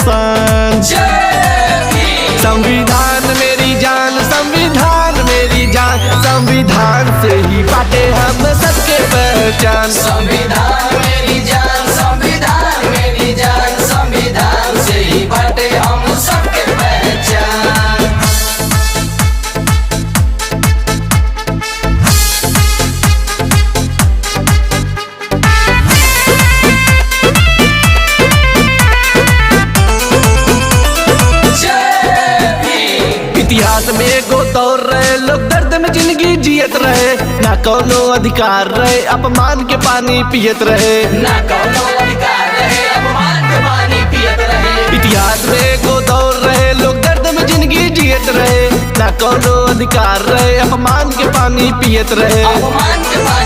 शान। संविधान मेरी जान, संविधान मेरी जान, संविधान से ही बाटे हम सबके पहचान। संविधान मेरी जान, संविधान मेरी जान, संविधान से ही बाटे हम सबके पहचान। इतिहास में एगो दौर रहे, लोग दर्द में जिंदगी जियत रहे, ना कोनो अधिकार रहे, अपमान के पानी पियत रहे। ना कोनो अधिकार रहे, अपमान के पानी पियत रहे। इतिहास में एगो दौर रहे, लोग दर्द में जिंदगी जियत रहे, ना कोनो अधिकार रहे, अपमान के पानी पियत रहे। अपमान के पानी